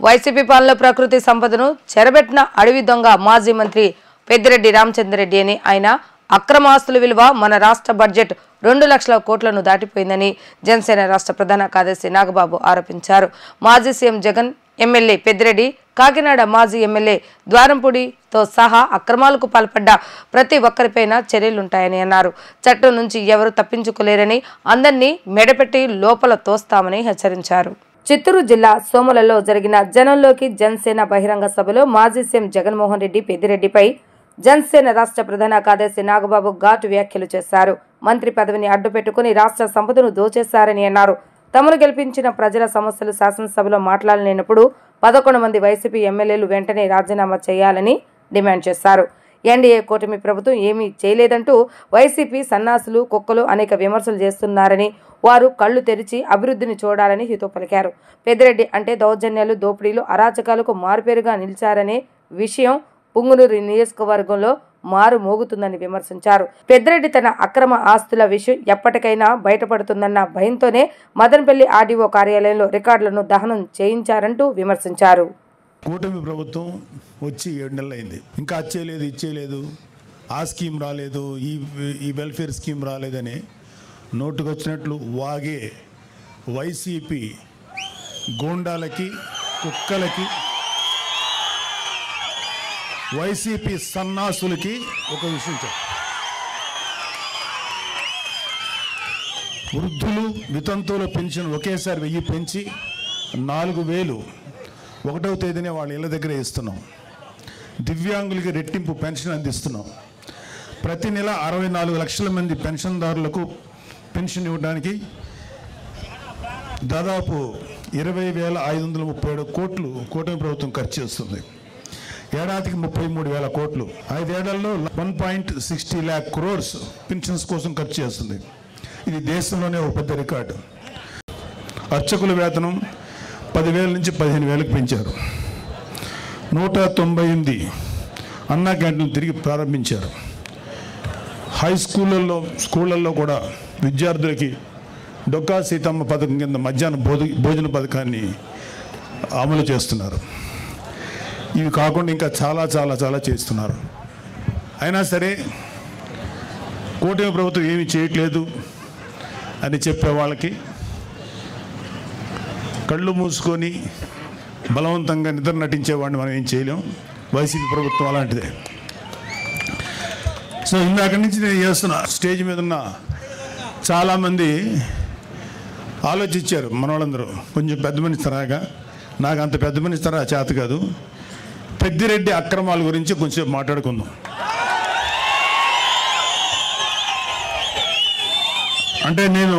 YCP పాలన ప్రకృతి సంపదను చెరబెట్టిన అడవి దొంగ మాజీ మంత్రి పెద్దిరెడ్డి రామచంద్రరెడ్డి అని ఆయన అక్రమ ఆస్తుల విలువ మన రాష్ట్ర బడ్జెట్ 2 లక్షల కోట్లను దాటిపోయిందని జనసేన రాష్ట్ర ప్రధాన కార్యదర్శి నాగబాబు ఆరోపించారు. మాజీ సీఎం జగన్, ఎమ్మెల్యే పెద్దిరెడ్డి, కాకినాడ మాజీ ఎమ్మెల్యే ద్వారంపూడితో సహా అక్రమాలకు పాల్పడ్డ ప్రతి ఒక్కరిపైన చర్యలుంటాయని అన్నారు. చట్టం నుంచి ఎవరు తప్పించుకోలేరని, అందరినీ మెడపెట్టి లోపల తోస్తామని హెచ్చరించారు. చిత్తూరు జిల్లా సోములలో జరిగిన జనంలోకి జనసేన బహిరంగ సభలో మాజీ సీఎం జగన్మోహన్ రెడ్డి పెద్దిరెడ్డిపై జనసేన రాష్ట్ర ప్రధాన కార్యదర్శి నాగబాబు ఘాటు వ్యాఖ్యలు చేశారు. మంత్రి పదవిని అడ్డుపెట్టుకుని రాష్ట్ర సంపదను దోచేశారని అన్నారు. తమను గెలిపించిన ప్రజల సమస్యలు శాసనసభలో మాట్లాడలేనప్పుడు 11 మంది వైసీపీ ఎమ్మెల్యేలు వెంటనే రాజీనామా చేయాలని డిమాండ్ చేశారు. ఎన్డీఏ కూటమి ప్రభుత్వం ఏమీ చేయలేదంటూ వైసీపీ సన్నాసులు, కుక్కలు అనేక విమర్శలు చేస్తున్నారని, వారు కళ్లు తెరిచి అభివృద్ధిని చూడాలని హితో పలికారు. పెద్దిరెడ్డి అంటే దౌర్జన్యాలు, దోపిడీలు, అరాచకాలకు మారుపేరుగా నిలిచారనే విషయం పుంగనూరు నియోజకవర్గంలో మారు మోగుతుందని విమర్శించారు. పెద్దిరెడ్డి తన అక్రమ ఆస్తుల విషయం ఎప్పటికైనా బయటపడుతుందన్న భయంతోనే మదనపల్లి ఆర్డీఓ కార్యాలయంలో రికార్డులను దహనం చేయించారంటూ విమర్శించారు. కూటమి ప్రభుత్వం వచ్చి 7 నెలలు అయింది. ఇంకా అచ్చేయలేదు, ఇచ్చేయలేదు, ఆ స్కీమ్ రాలేదు, ఈ వెల్ఫేర్ స్కీమ్ రాలేదని నోటుకొచ్చినట్లు వాగే వైసీపీ గూండాలకి, కుక్కలకి, వైసీపీ సన్నాసులకి ఒక విషయం చెప్పు. వృద్ధులు, వితంతువుల పెన్షన్ ఒకేసారి 1000 పెంచి 4000 1వ తేదీనే వాళ్ళ ఇళ్ళ దగ్గర ఇస్తున్నాం. దివ్యాంగులకి రెట్టింపు పెన్షన్ అందిస్తున్నాం. ప్రతి నెల 64 లక్షల మంది పెన్షన్దారులకు పెన్షన్ ఇవ్వడానికి దాదాపు 20,537 కోట్లు కూటమి ప్రభుత్వం ఖర్చు చేస్తుంది. ఏడాదికి 33,000 కోట్లు. 5 ఏళ్లలో 1.60 lakh crores పెన్షన్స్ కోసం ఖర్చు చేస్తుంది. ఇది దేశంలోనే ఒక పెద్ద రికార్డు. అర్చకుల వేతనం 10,000 నుంచి 15,000కి పెంచారు. 198 అన్నా క్యాంటీన్లు తిరిగి ప్రారంభించారు. హై స్కూళ్ళల్లో కూడా విద్యార్థులకి డొక్కా సీతమ్మ పథకం కింద మధ్యాహ్న భోజన పథకాన్ని అమలు చేస్తున్నారు. ఇవి కాకుండా ఇంకా చాలా చాలా చాలా చేస్తున్నారు. అయినా సరే కూటమి ప్రభుత్వం ఏమీ చేయట్లేదు అని చెప్పే వాళ్ళకి కళ్ళు మూసుకొని బలవంతంగా నిద్ర నటించేవాడిని మనం ఏం చేయలేం. వైసీపీ ప్రభుత్వం అలాంటిదే. సో ఇందాక నుంచి నేను చేస్తున్నా, స్టేజ్ మీద ఉన్న చాలామంది ఆలోచించారు. మన వాళ్ళందరూ కొంచెం పెద్ద మనిషి తరాగా, నాకు అంత పెద్ద మనిషి తరా చేత కాదు. పెద్దిరెడ్డి అక్రమాల గురించి కొంచెం మాట్లాడుకుందాం. అంటే నేను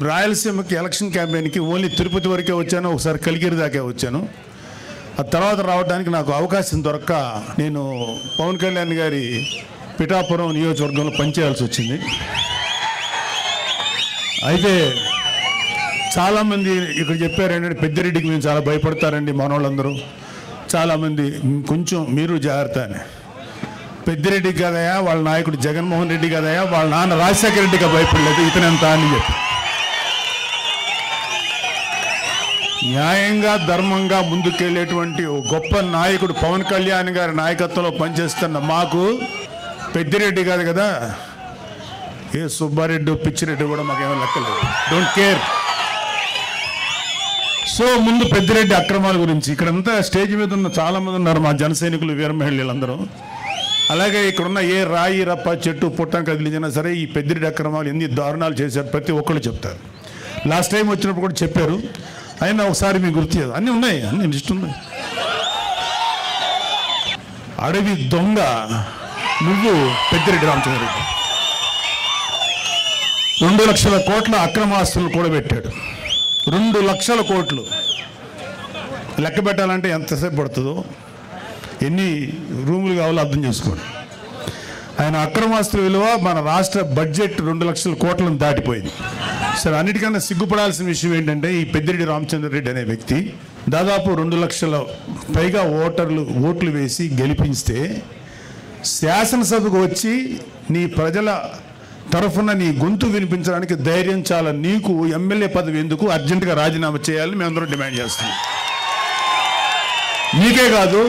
రాయలసీమకి ఎలక్షన్ క్యాంపెయిన్కి ఓన్లీ తిరుపతి వరకే వచ్చాను, ఒకసారి కలిగిరి దాకా వచ్చాను. ఆ తర్వాత రావడానికి నాకు అవకాశం దొరక్క నేను పవన్ కళ్యాణ్ గారి పిఠాపురం నియోజకవర్గంలో పనిచేయాల్సి వచ్చింది. అయితే చాలామంది ఇక్కడ చెప్పారు ఏంటంటే పెద్దిరెడ్డికి మేము చాలా భయపడతారండి మన వాళ్ళందరూ. చాలామంది కొంచెం మీరు జాగ్రత్త అని. పెద్దిరెడ్డి కదయా, వాళ్ళ నాయకుడు జగన్మోహన్ రెడ్డి కదయా, వాళ్ళ నాన్న రాజశేఖర రెడ్డిగా భయపడలేదు, ఇతనెంత అని చెప్పి. న్యాయంగా ధర్మంగా ముందుకెళ్ళేటువంటి గొప్ప నాయకుడు పవన్ కళ్యాణ్ గారి నాయకత్వంలో పనిచేస్తున్న మాకు పెద్దిరెడ్డి కాదు కదా, ఏ సుబ్బారెడ్డి పిచ్చిరెడ్డి కూడా మాకేమో లెక్కలేదు. Don't care. సో ముందు పెద్దిరెడ్డి అక్రమాల గురించి ఇక్కడంతా స్టేజ్ మీద ఉన్న చాలామంది ఉన్నారు మా జన సైనికులు, వీర మహిళలందరూ. అలాగే ఇక్కడున్న ఏ రాయి, రప్ప, చెట్టు, పుట్టం కదిలించినా సరే ఈ పెద్దిరెడ్డి అక్రమాలు ఎన్ని దారుణాలు చేశారు ప్రతి ఒక్కళ్ళు చెప్తారు. లాస్ట్ టైం వచ్చినప్పుడు కూడా చెప్పారు. అయినా ఒకసారి మీకు గుర్తు చేయదు, అన్నీ ఉన్నాయి, అన్ని లిస్ట్ ఉన్నాయి. అడవి దొంగ నువ్వు పెద్దిరెడ్డి రామచంద్రరెడ్డి 2 లక్షల కోట్ల అక్రమాస్తులు కూడా పెట్టాడు. 2 లక్షల కోట్లు లెక్క పెట్టాలంటే ఎంతసేపు పడుతుందో, ఎన్ని రూములు కావాలో అర్థం చేసుకోండి. ఆయన అక్రమాస్తుల విలువ మన రాష్ట్ర బడ్జెట్ 2 లక్షల కోట్లను దాటిపోయింది. సరే, అన్నిటికన్నా సిగ్గుపడాల్సిన విషయం ఏంటంటే ఈ పెద్దిరెడ్డి రామచంద్రరెడ్డి అనే వ్యక్తి దాదాపు 2 లక్షల పైగా ఓట్లు వేసి గెలిపిస్తే శాసనసభకు వచ్చి నీ ప్రజల తరఫున నీ గొంతు వినిపించడానికి ధైర్యం చాలా. నీకు ఎమ్మెల్యే పదవి ఎందుకు? అర్జెంటుగా రాజీనామా చేయాలని మేమందరం డిమాండ్ చేస్తున్నాం. నీకే కాదు,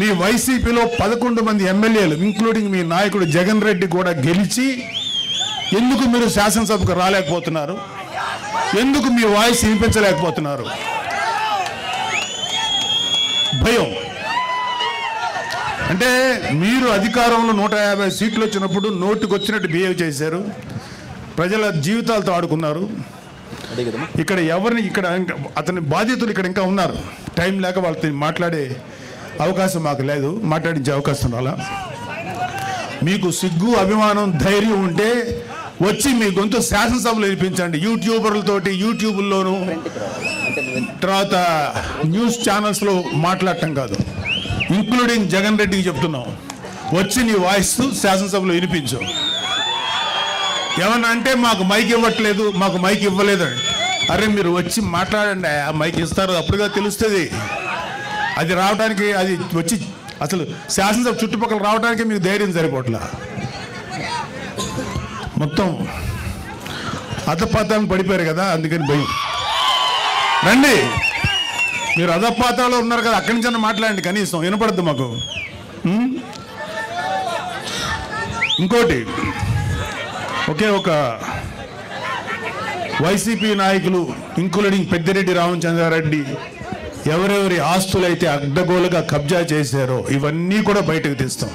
మీ వైసీపీలో 11 మంది ఎమ్మెల్యేలు ఇంక్లూడింగ్ మీ నాయకుడు జగన్ రెడ్డి కూడా గెలిచి ఎందుకు మీరు శాసనసభకు రాలేకపోతున్నారు? ఎందుకు మీ వాయిస్ వినిపించలేకపోతున్నారు? భయం. అంటే మీరు అధికారంలో 150 సీట్లు వచ్చినప్పుడు నోటుకు వచ్చినట్టు బిహేవ్ చేశారు, ప్రజల జీవితాలతో ఆడుకున్నారు. ఇక్కడ ఎవరిని ఇక్కడ అతని బాధితులు ఇక్కడ ఇంకా ఉన్నారు. టైం లేక వాళ్ళతో మాట్లాడే అవకాశం మాకు లేదు, మాట్లాడించే అవకాశం రాలా. మీకు సిగ్గు, అభిమానం, ధైర్యం ఉంటే వచ్చి మీ గొంతు శాసనసభలో వినిపించండి. యూట్యూబర్లతోటి యూట్యూబ్లోను తర్వాత న్యూస్ ఛానల్స్లో మాట్లాడటం కాదు. ఇంక్లూడింగ్ జగన్ రెడ్డికి చెప్తున్నాం, వచ్చి నీ వాయిస్ శాసనసభలో వినిపించు. ఏమన్నా అంటే మాకు మైక్ ఇవ్వట్లేదు, మాకు మైక్ ఇవ్వలేదండి. అరే మీరు వచ్చి మాట్లాడండి, ఆ మైక్ ఇస్తారు, అప్పుడుగా తెలుస్తుంది. అది రావడానికి, అది వచ్చి అసలు శాసనసభ చుట్టుపక్కల రావడానికి మీకు ధైర్యం సరిపోట్లా. మొత్తం అధపాతాలను పడిపోయారు కదా, అందుకని భయం. రండి, మీరు అధపాతాలో ఉన్నారు కదా, అక్కడి నుంచి మాట్లాడండి, కనీసం వినపడద్దు మాకు. ఇంకోటి, ఒకే ఒక వైసీపీ నాయకులు ఇంక్లూడింగ్ పెద్దిరెడ్డి రామచంద్రారెడ్డి ఎవరెవరి ఆస్తులైతే అడ్డగోలుగా కబ్జా చేశారో ఇవన్నీ కూడా బయటకు తీస్తాం.